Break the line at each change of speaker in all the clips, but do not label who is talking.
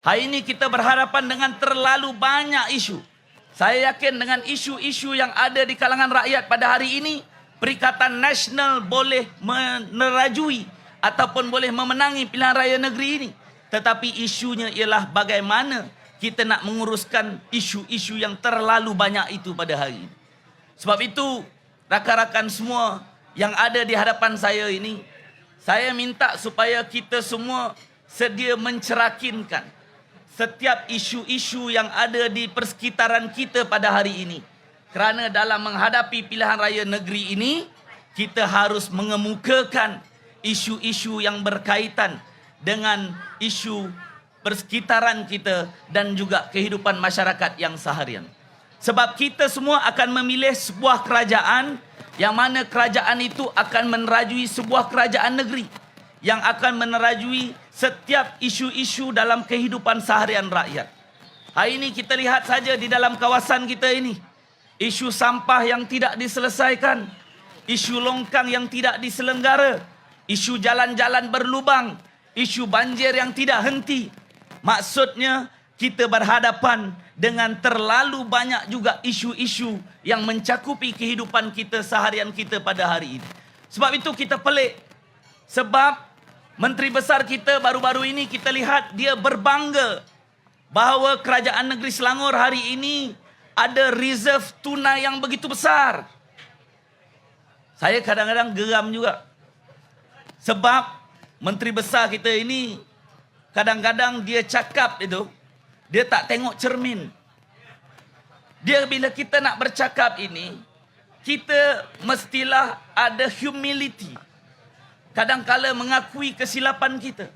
Hari ini kita berhadapan dengan terlalu banyak isu. Saya yakin dengan isu-isu yang ada di kalangan rakyat pada hari ini, Perikatan Nasional boleh menerajui ataupun boleh memenangi pilihan raya negeri ini. Tetapi isunya ialah bagaimana kita nak menguruskan isu-isu yang terlalu banyak itu pada hari ini. Sebab itu, rakan-rakan semua yang ada di hadapan saya ini, saya minta supaya kita semua sedia mencerakinkan setiap isu-isu yang ada di persekitaran kita pada hari ini. Kerana dalam menghadapi pilihan raya negeri ini, kita harus mengemukakan isu-isu yang berkaitan dengan isu persekitaran kita dan juga kehidupan masyarakat yang seharian. Sebab kita semua akan memilih sebuah kerajaan yang mana kerajaan itu akan menerajui sebuah kerajaan negeri yang akan menerajui setiap isu-isu dalam kehidupan seharian rakyat. Hari ini kita lihat saja di dalam kawasan kita ini, isu sampah yang tidak diselesaikan, isu longkang yang tidak diselenggara, isu jalan-jalan berlubang, isu banjir yang tidak henti. Maksudnya kita berhadapan dengan terlalu banyak juga isu-isu yang mencakupi kehidupan kita seharian kita pada hari ini. Sebab itu kita pelik. Sebab Menteri Besar kita baru-baru ini kita lihat dia berbangga bahawa kerajaan negeri Selangor hari ini ada reserve tuna yang begitu besar. Saya kadang-kadang geram juga. Sebab Menteri Besar kita ini kadang-kadang dia cakap itu, dia tak tengok cermin. Dia bila kita nak bercakap ini, kita mestilah ada humility. Kadang-kala mengakui kesilapan kita.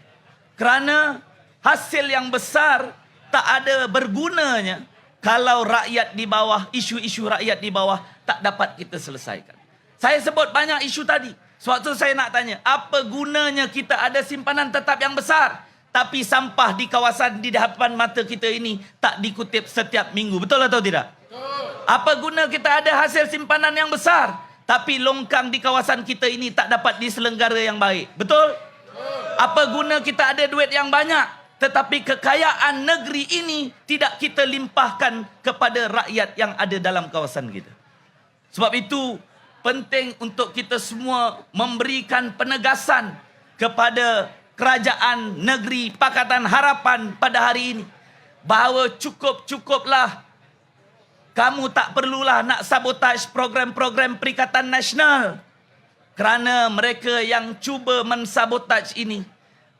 Kerana hasil yang besar tak ada bergunanya kalau rakyat di bawah, isu-isu rakyat di bawah tak dapat kita selesaikan. Saya sebut banyak isu tadi. Sebab tu saya nak tanya, apa gunanya kita ada simpanan tetap yang besar, tapi sampah di kawasan di hadapan mata kita ini tak dikutip setiap minggu? Betul atau tidak? Betul. Apa guna kita ada hasil simpanan yang besar, tapi longkang di kawasan kita ini tak dapat diselenggara yang baik? Betul? Apa guna kita ada duit yang banyak, tetapi kekayaan negeri ini tidak kita limpahkan kepada rakyat yang ada dalam kawasan kita? Sebab itu, penting untuk kita semua memberikan penegasan kepada kerajaan negeri Pakatan Harapan pada hari ini. Bahawa cukup-cukuplah. Kamu tak perlulah nak sabotaj program-program Perikatan Nasional. Kerana mereka yang cuba mensabotaj ini,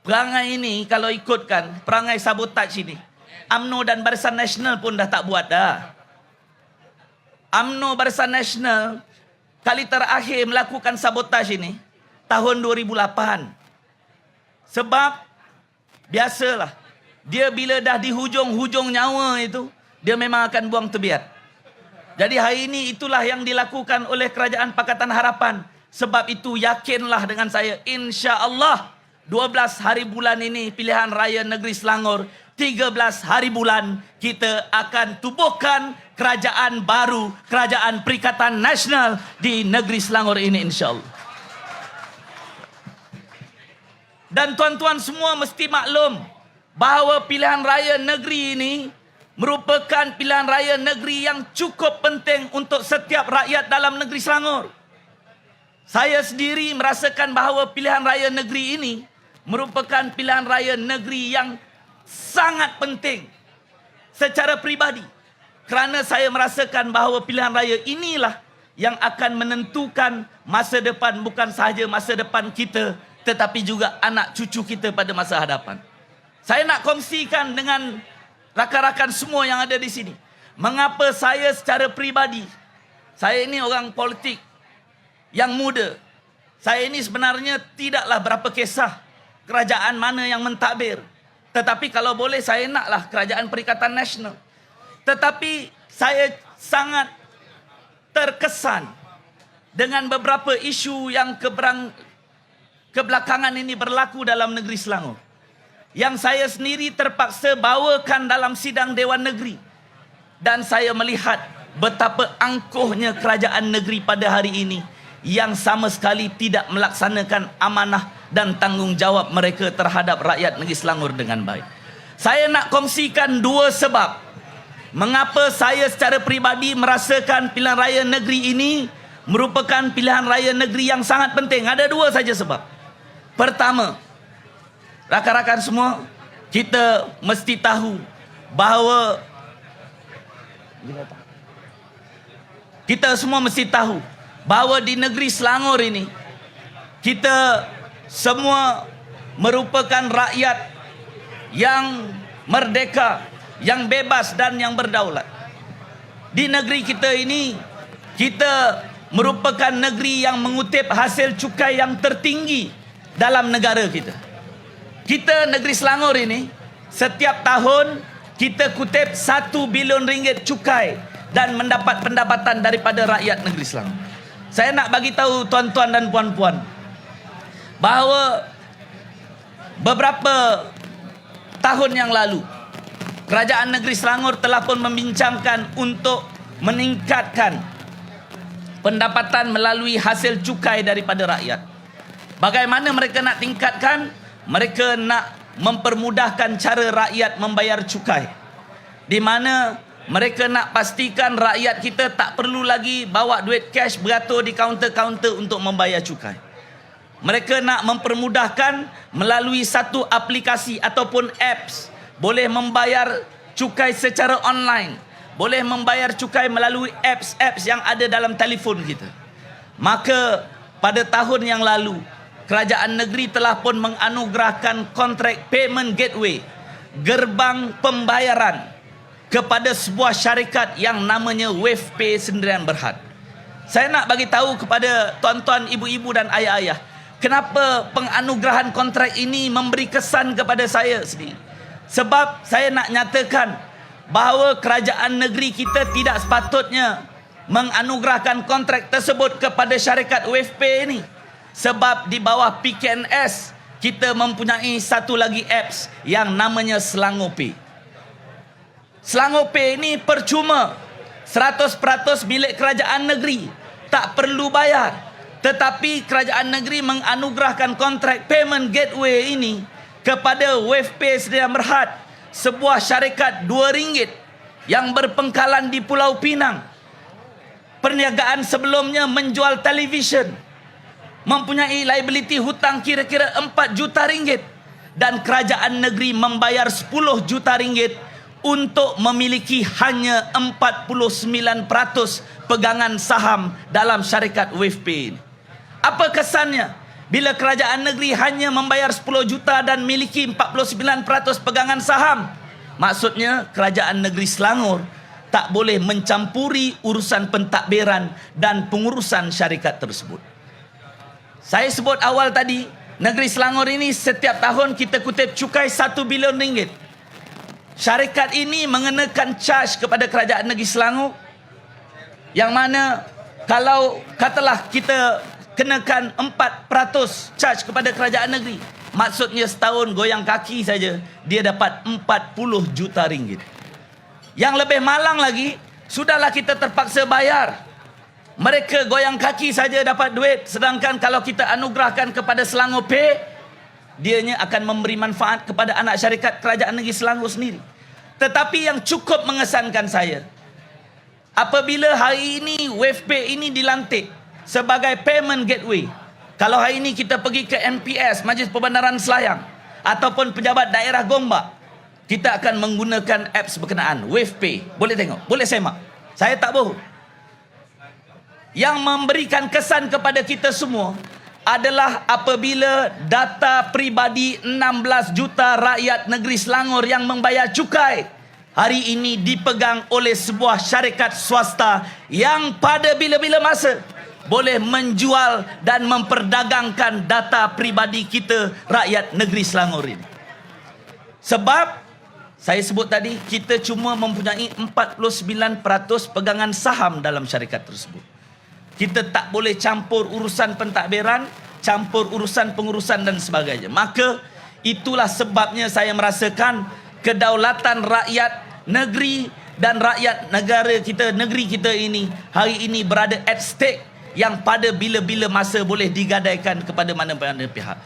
perangai ini kalau ikutkan, perangai sabotaj ini, UMNO dan Barisan Nasional pun dah tak buat dah. UMNO Barisan Nasional kali terakhir melakukan sabotaj ini tahun 2008. Sebab biasalah, dia bila dah di hujung-hujung nyawa itu, dia memang akan buang tebiat. Jadi hari ini itulah yang dilakukan oleh Kerajaan Pakatan Harapan. Sebab itu yakinlah dengan saya, insya-Allah 12 hari bulan ini pilihan raya negeri Selangor, 13 hari bulan kita akan tubuhkan kerajaan baru, Kerajaan Perikatan Nasional di negeri Selangor ini, insya-Allah. Dan tuan-tuan semua mesti maklum bahawa pilihan raya negeri ini merupakan pilihan raya negeri yang cukup penting untuk setiap rakyat dalam negeri Selangor. Saya sendiri merasakan bahawa pilihan raya negeri ini merupakan pilihan raya negeri yang sangat penting secara peribadi. Kerana saya merasakan bahawa pilihan raya inilah yang akan menentukan masa depan, bukan sahaja masa depan kita, tetapi juga anak cucu kita pada masa hadapan. Saya nak kongsikan dengan rakan-rakan semua yang ada di sini, mengapa saya secara peribadi, saya ini orang politik yang muda. Saya ini sebenarnya tidaklah berapa kisah kerajaan mana yang mentadbir. Tetapi kalau boleh saya naklah kerajaan Perikatan Nasional. Tetapi saya sangat terkesan dengan beberapa isu yang kebelakangan ini berlaku dalam negeri Selangor, yang saya sendiri terpaksa bawakan dalam sidang Dewan Negeri. Dan saya melihat betapa angkuhnya kerajaan negeri pada hari ini, yang sama sekali tidak melaksanakan amanah dan tanggungjawab mereka terhadap rakyat negeri Selangor dengan baik. Saya nak kongsikan dua sebab mengapa saya secara peribadi merasakan pilihan raya negeri ini merupakan pilihan raya negeri yang sangat penting. Ada dua saja sebab. Pertama, rakan-rakan semua, kita mesti tahu bahawa kita semua mesti tahu bahawa di negeri Selangor ini kita semua merupakan rakyat yang merdeka, yang bebas dan yang berdaulat. Di negeri kita ini, kita merupakan negeri yang mengutip hasil cukai yang tertinggi dalam negara kita. Kita negeri Selangor ini, setiap tahun kita kutip 1 bilion ringgit cukai dan mendapat pendapatan daripada rakyat negeri Selangor. Saya nak bagi tahu tuan-tuan dan puan-puan bahawa beberapa tahun yang lalu kerajaan negeri Selangor telah pun membincangkan untuk meningkatkan pendapatan melalui hasil cukai daripada rakyat. Bagaimana mereka nak tingkatkan? Mereka nak mempermudahkan cara rakyat membayar cukai, di mana mereka nak pastikan rakyat kita tak perlu lagi bawa duit cash beratur di kaunter-kaunter untuk membayar cukai. Mereka nak mempermudahkan melalui satu aplikasi ataupun apps, boleh membayar cukai secara online, boleh membayar cukai melalui apps yang ada dalam telefon kita. Maka pada tahun yang lalu, kerajaan negeri telah pun menganugerahkan kontrak payment gateway, gerbang pembayaran, kepada sebuah syarikat yang namanya WavePay Sendirian Berhad. Saya nak bagi tahu kepada tuan-tuan, ibu-ibu dan ayah-ayah, kenapa penganugerahan kontrak ini memberi kesan kepada saya sendiri. Sebab saya nak nyatakan bahawa kerajaan negeri kita tidak sepatutnya menganugerahkan kontrak tersebut kepada syarikat WavePay ini. Sebab di bawah PKNS kita mempunyai satu lagi apps yang namanya Selangor Pay. Selangor Pay ini percuma, 100% milik kerajaan negeri, tak perlu bayar. Tetapi kerajaan negeri menganugerahkan kontrak payment gateway ini kepada WavePay Sendirian Berhad, sebuah syarikat RM2 yang berpengkalan di Pulau Pinang. Perniagaan sebelumnya menjual televisyen, mempunyai liability hutang kira-kira RM4 juta, dan kerajaan negeri membayar RM10 juta untuk memiliki hanya 49% pegangan saham dalam syarikat WavePay. Apa kesannya bila kerajaan negeri hanya membayar 10 juta dan miliki 49% pegangan saham? Maksudnya kerajaan negeri Selangor tak boleh mencampuri urusan pentadbiran dan pengurusan syarikat tersebut. Saya sebut awal tadi, negeri Selangor ini setiap tahun kita kutip cukai 1 bilion ringgit. Syarikat ini mengenakan charge kepada kerajaan negeri Selangor, yang mana kalau katalah kita kenakan 4% charge kepada kerajaan negeri, maksudnya setahun goyang kaki saja dia dapat 40 juta ringgit. Yang lebih malang lagi, sudahlah kita terpaksa bayar, mereka goyang kaki saja dapat duit, sedangkan kalau kita anugerahkan kepada Selangor Pay, dianya akan memberi manfaat kepada anak syarikat kerajaan negeri Selangor sendiri. Tetapi yang cukup mengesankan saya, apabila hari ini WavePay ini dilantik sebagai payment gateway, kalau hari ini kita pergi ke MPS, Majlis Perbandaran Selayang, ataupun pejabat daerah Gombak, kita akan menggunakan apps berkenaan WavePay. Boleh tengok, boleh semak, saya tak bohong. Yang memberikan kesan kepada kita semua adalah apabila data pribadi 16 juta rakyat negeri Selangor yang membayar cukai hari ini dipegang oleh sebuah syarikat swasta yang pada bila-bila masa boleh menjual dan memperdagangkan data pribadi kita rakyat negeri Selangor ini. Sebab saya sebut tadi, kita cuma mempunyai 49% pegangan saham dalam syarikat tersebut. Kita tak boleh campur urusan pentadbiran, campur urusan pengurusan dan sebagainya. Maka itulah sebabnya saya merasakan kedaulatan rakyat negeri dan rakyat negara kita, negeri kita ini hari ini berada at stake, yang pada bila-bila masa boleh digadaikan kepada mana-mana pihak.